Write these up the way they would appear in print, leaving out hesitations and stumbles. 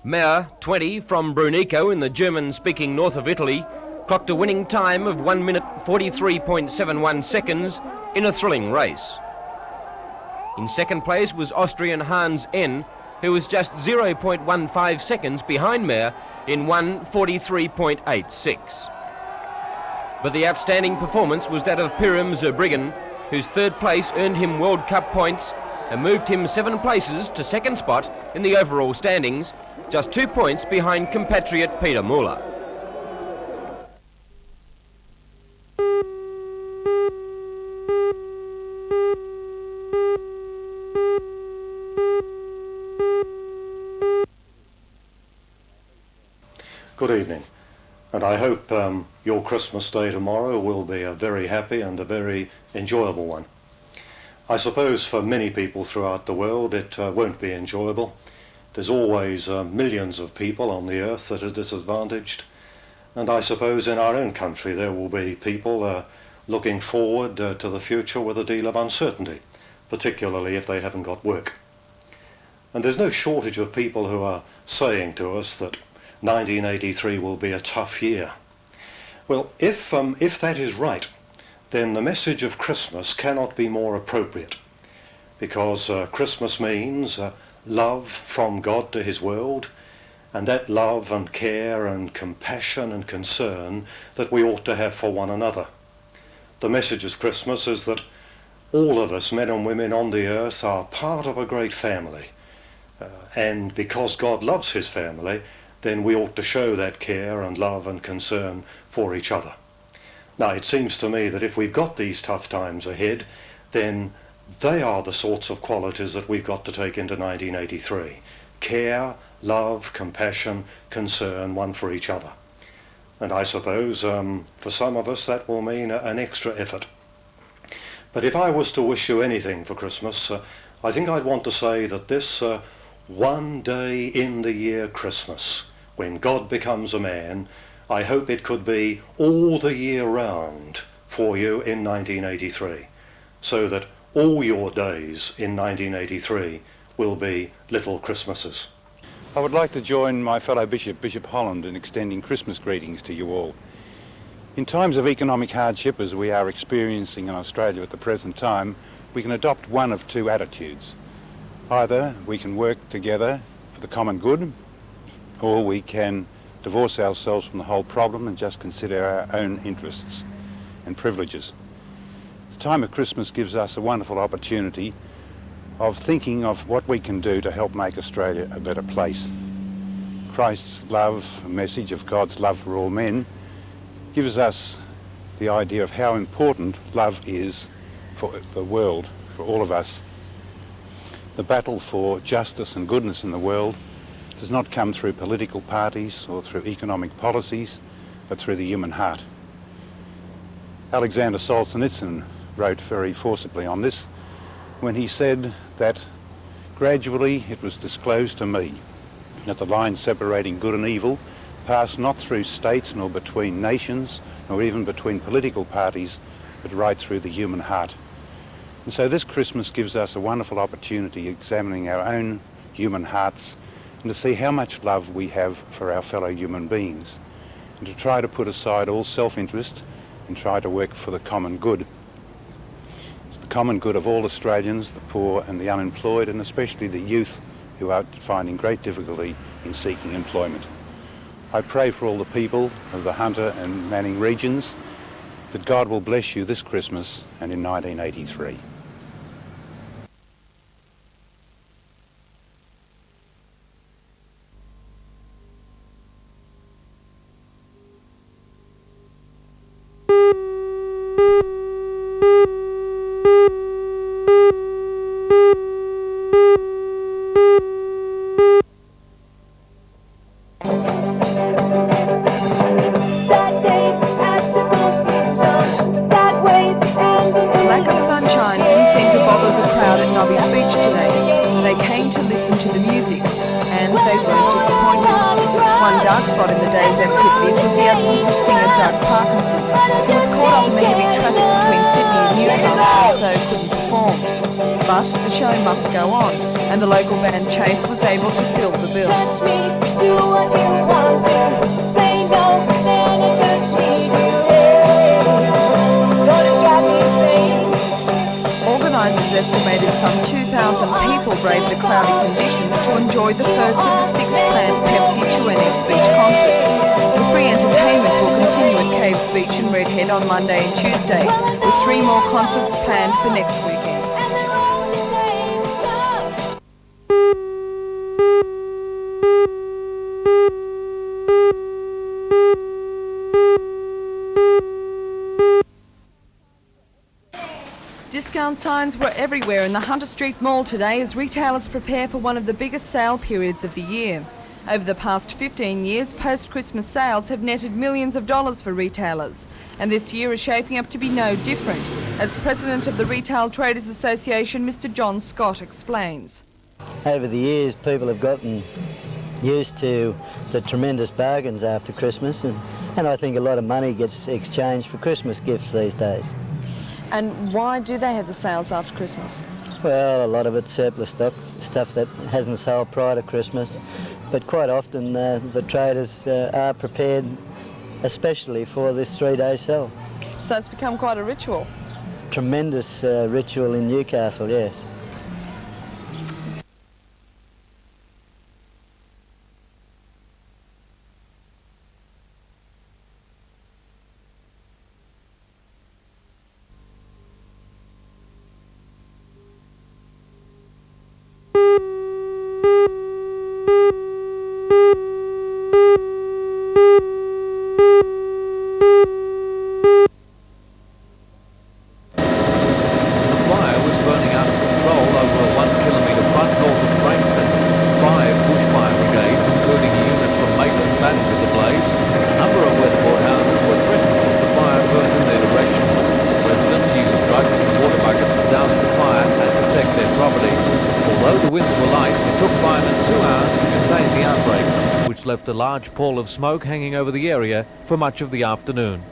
Meyer, 20, from Brunico in the German-speaking north of Italy, clocked a winning time of 1 minute 43.71 seconds in a thrilling race. In second place was Austrian Hans N, who was just 0.15 seconds behind Meyer in 1:43.86. But the outstanding performance was that of Piram Zurbriggen, whose third place earned him World Cup points and moved him 7 places to second spot in the overall standings, just 2 points behind compatriot Peter Muller. Good evening, and I hope your Christmas day tomorrow will be a very happy and a very enjoyable one. I suppose for many people throughout the world it won't be enjoyable. There's always millions of people on the earth that are disadvantaged, and I suppose in our own country there will be people looking forward to the future with a deal of uncertainty, particularly if they haven't got work. And there's no shortage of people who are saying to us that 1983 will be a tough year. Well, if that is right, then the message of Christmas cannot be more appropriate, because Christmas means love from God to his world, and that love and care and compassion and concern that we ought to have for one another. The message of Christmas is that all of us, men and women on the earth, are part of a great family, and because God loves his family, then we ought to show that care and love and concern for each other. Now, it seems to me that if we've got these tough times ahead, then they are the sorts of qualities that we've got to take into 1983. Care, love, compassion, concern, one for each other. And I suppose for some of us that will mean an extra effort. But if I was to wish you anything for Christmas, I think I'd want to say that this one day in the year Christmas, when God becomes a man, I hope it could be all the year round for you in 1983, so that all your days in 1983 will be little Christmases. I would like to join my fellow Bishop, Bishop Holland, in extending Christmas greetings to you all. In times of economic hardship, as we are experiencing in Australia at the present time, we can adopt one of two attitudes. Either we can work together for the common good, or we can divorce ourselves from the whole problem and just consider our own interests and privileges. The time of Christmas gives us a wonderful opportunity of thinking of what we can do to help make Australia a better place. Christ's love, a message of God's love for all men, gives us the idea of how important love is for the world, for all of us. The battle for justice and goodness in the world does not come through political parties or through economic policies, but through the human heart. Alexander Solzhenitsyn wrote very forcibly on this when he said that gradually it was disclosed to me that the line separating good and evil passed not through states nor between nations nor even between political parties, but right through the human heart. And so this Christmas gives us a wonderful opportunity examining our own human hearts and to see how much love we have for our fellow human beings, and to try to put aside all self-interest and try to work for the common good. The common good of all Australians, the poor and the unemployed, and especially the youth who are finding great difficulty in seeking employment. I pray for all the people of the Hunter and Manning regions that God will bless you this Christmas and in 1983. But the show must go on. and the local band Chase was able to fill the bill. Touch me, do what you want to. Say no, then it just me Gonna drive me insane. Organisers estimated some 2,000 people braved the cloudy conditions to enjoy the first of the 6 planned Pepsi Speech concerts. The free entertainment will continue at Cave Speech in Redhead on Monday and Tuesday, with 3 more concerts planned for next weekend. Discount signs were everywhere in the Hunter Street Mall today as retailers prepare for one of the biggest sale periods of the year. Over the past 15 years, post-Christmas sales have netted millions of dollars for retailers, and this year is shaping up to be no different, as President of the Retail Traders Association, Mr. John Scott, explains. Over the years, people have gotten used to the tremendous bargains after Christmas, and I think a lot of money gets exchanged for Christmas gifts these days. And why do they have the sales after Christmas? Well, a lot of it's surplus stock, stuff that hasn't sold prior to Christmas, but quite often the traders are prepared especially for this 3-day sale. So it's become quite a ritual? Tremendous ritual in Newcastle, yes. Left a large pall of smoke hanging over the area for much of the afternoon.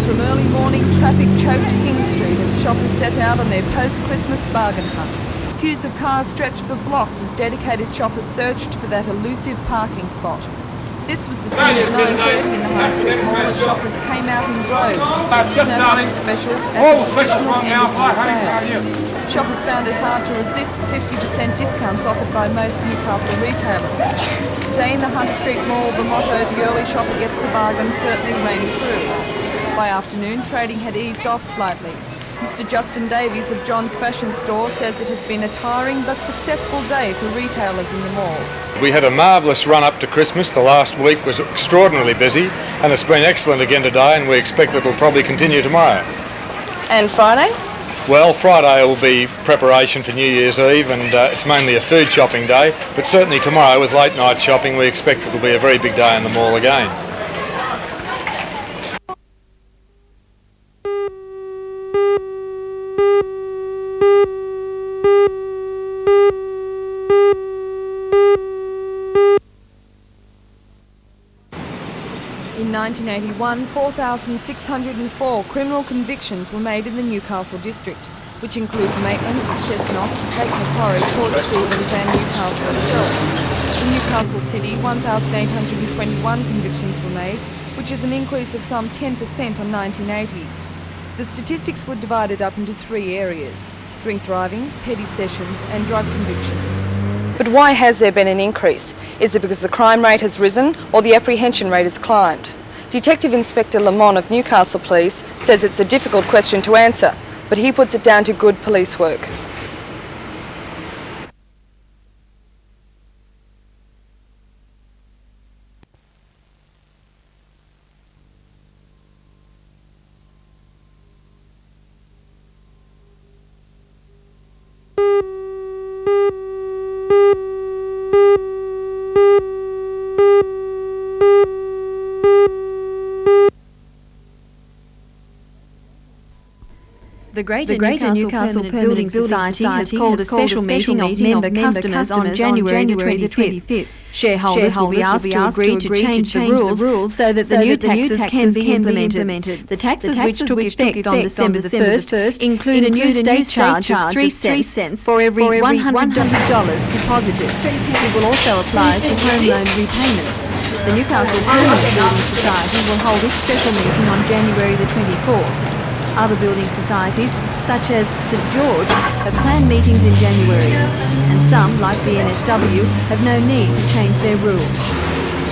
From early morning, traffic choked King Street as shoppers set out on their post-Christmas bargain hunt. Queues of cars stretched for blocks as dedicated shoppers searched for that elusive parking spot. This was the scene at 9:30 in the High Street Mall as shoppers came out in droves, snowflake specials and traditional end-of-year sales. Shoppers found it hard to resist 50% discounts offered by most Newcastle retailers. Today in the Hunter Street Mall, the motto, "The early shopper gets the bargain," certainly rang true. By afternoon, trading had eased off slightly. Mr. Justin Davies of John's Fashion Store says it has been a tiring but successful day for retailers in the mall. We had a marvellous run up to Christmas. The last week was extraordinarily busy, and it's been excellent again today, and we expect that it'll probably continue tomorrow. And Friday? Well, Friday will be preparation for New Year's Eve, and it's mainly a food shopping day, but certainly tomorrow with late night shopping we expect it'll be a very big day in the mall again. In 1981, 4,604 criminal convictions were made in the Newcastle district, which includes Maitland, Chestnut, Lake Macquarie, Port Stephens and Newcastle itself. In Newcastle City, 1,821 convictions were made, which is an increase of some 10% on 1980. The statistics were divided up into 3 areas: drink driving, petty sessions and drug convictions. But why has there been an increase? Is it because the crime rate has risen or the apprehension rate has climbed? Detective Inspector Lamont of Newcastle Police says it's a difficult question to answer, but he puts it down to good police work. The Greater Newcastle Permanent Society has called a special meeting of member customers on January the 25th. Shareholders will be asked to agree to change the rules so that the new taxes can be implemented. The taxes which took effect on December the 1st include a new state charge of 3 cents for every $100 deposited. It will also apply to home loan repayments. The Newcastle Permanent Building Society will hold its special meeting on January the 24th. Other building societies, such as St George, have planned meetings in January, and some, like the NSW, have no need to change their rules.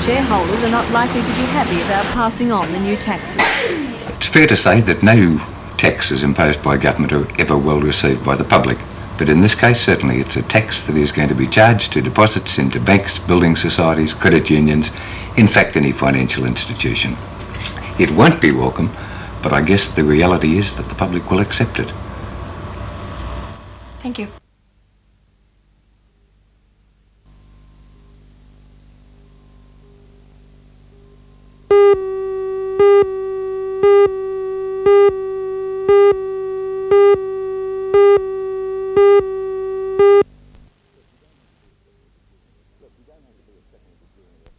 Shareholders are not likely to be happy about passing on the new taxes. It's fair to say that no taxes imposed by government are ever well received by the public, but in this case certainly it's a tax that is going to be charged to deposits into banks, building societies, credit unions, in fact any financial institution. It won't be welcome, but I guess the reality is that the public will accept it. Thank you.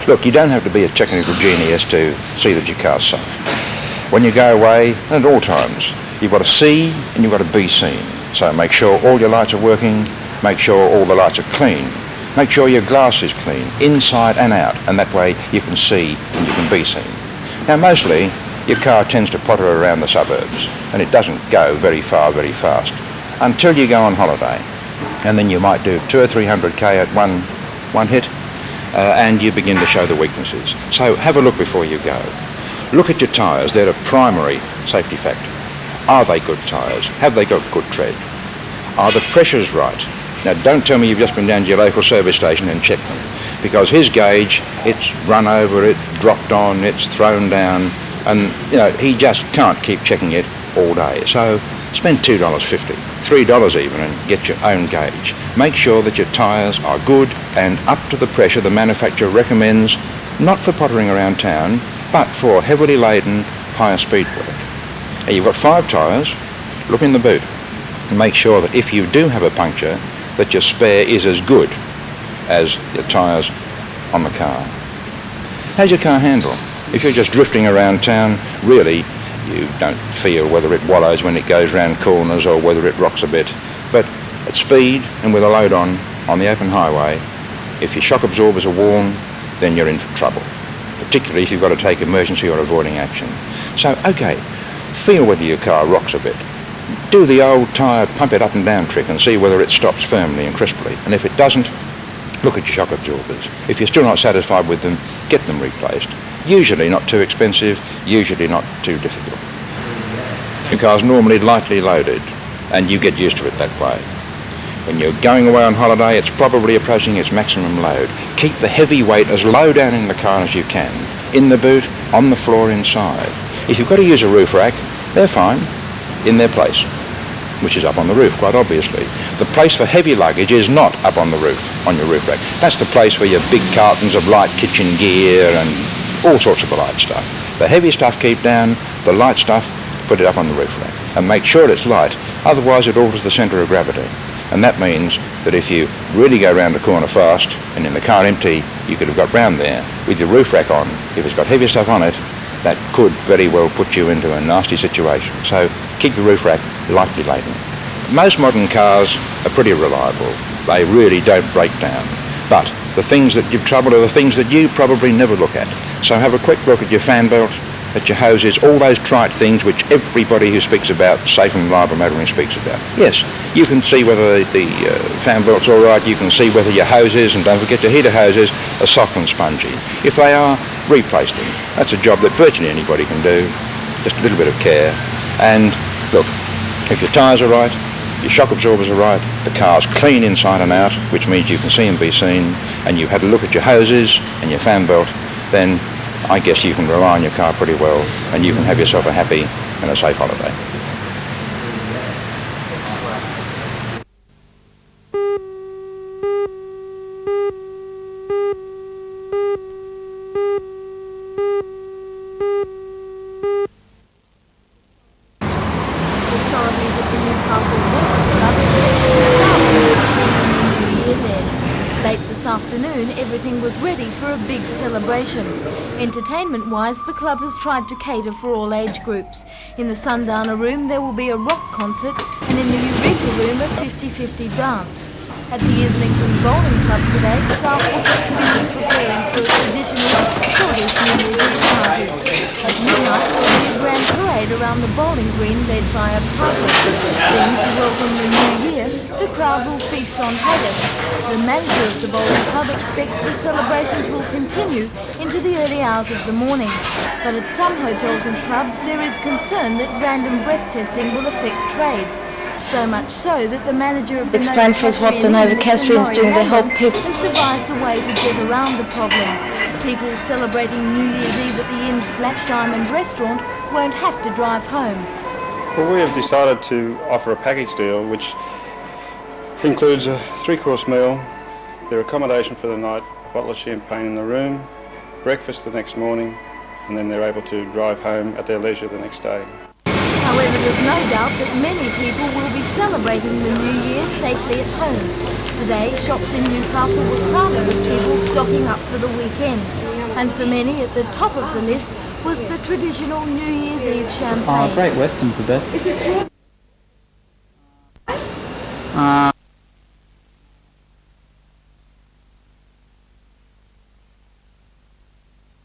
Look, you don't have to be a technical genius to see that your car's safe. When you go away, and at all times, you've got to see and you've got to be seen. So make sure all your lights are working, make sure all the lights are clean, make sure your glass is clean, inside and out, and that way you can see and you can be seen. Now mostly, your car tends to potter around the suburbs, and it doesn't go very far, very fast, until you go on holiday. And then you might do 200 or 300k at one hit, and you begin to show the weaknesses. So have a look before you go. Look at your tyres, they're a primary safety factor. Are they good tyres? Have they got good tread? Are the pressures right? Now don't tell me you've just been down to your local service station and checked them, because his gauge, it's run over, it's dropped on, it's thrown down, and you know, he just can't keep checking it all day. So spend $2.50, $3 even, and get your own gauge. Make sure that your tyres are good and up to the pressure the manufacturer recommends, not for pottering around town, but for heavily laden, higher speed work. Now you've got 5 tyres, look in the boot and make sure that if you do have a puncture, that your spare is as good as your tyres on the car. How's your car handle? If you're just drifting around town, really you don't feel whether it wallows when it goes round corners or whether it rocks a bit. But at speed and with a load on the open highway, if your shock absorbers are worn, then you're in for trouble, particularly if you've got to take emergency or avoiding action. So, okay, feel whether your car rocks a bit. Do the old tyre pump it up and down trick and see whether it stops firmly and crisply. And if it doesn't, look at your shock absorbers. If you're still not satisfied with them, get them replaced. Usually not too expensive, usually not too difficult. Your car's normally lightly loaded, and you get used to it that way. When you're going away on holiday, it's probably approaching its maximum load. Keep the heavy weight as low down in the car as you can, in the boot, on the floor inside. If you've got to use a roof rack, they're fine, in their place, which is up on the roof, quite obviously. The place for heavy luggage is not up on the roof, on your roof rack. That's the place for your big cartons of light kitchen gear and all sorts of the light stuff. The heavy stuff keep down, the light stuff, put it up on the roof rack. And make sure it's light, otherwise it alters the centre of gravity. And that means that if you really go round the corner fast and in the car empty, you could have got round there with your roof rack on. If it's got heavy stuff on it, that could very well put you into a nasty situation. So keep your roof rack lightly laden. Most modern cars are pretty reliable. They really don't break down. But the things that give trouble are the things that you probably never look at. So have a quick look at your fan belt, at your hoses, all those trite things which everybody who speaks about safe and reliable motoring speaks about. Yes, you can see whether the fan belt's all right, you can see whether your hoses, and don't forget your heater hoses, are soft and spongy. If they are, replace them. That's a job that virtually anybody can do, just a little bit of care. And look, if your tyres are right, your shock absorbers are right, the car's clean inside and out, which means you can see and be seen, and you've had a look at your hoses and your fan belt, then I guess you can rely on your car pretty well, and you can have yourself a happy and a safe holiday. authorities at the Newcastle Walkers Club expect 2,000 people to spend the New Year there. Late this afternoon, everything was ready for a big celebration. Entertainment-wise, the club has tried to cater for all age groups. In the Sundowner room, there will be a rock concert, and in the Eureka room, a 50-50 dance. At the Islington Bowling Club today, staff will be busy preparing for a traditional Scottish New Year's Eve party. At midnight, there will be a grand parade around the bowling green led by a public. Then, to welcome the new year, the crowd will feast on haggis. The manager of the bowling club expects the celebrations will continue into the early hours of the morning. But at some hotels and clubs, there is concern that random breath testing will affect trade. So much so that the manager of the Explain for us what the Novocastrians doing to help people. Has devised a way to get around the problem. People celebrating New Year's Eve at the Inn's Black Diamond restaurant won't have to drive home. Well, we have decided to offer a package deal which includes a 3-course meal, their accommodation for the night, a bottle of champagne in the room, breakfast the next morning, and then they're able to drive home at their leisure the next day. However, there's no doubt that many people will be celebrating the New Year safely at home. Today, shops in Newcastle were crowded with people stocking up for the weekend. And for many, at the top of the list was the traditional New Year's Eve champagne. Great Western's the best.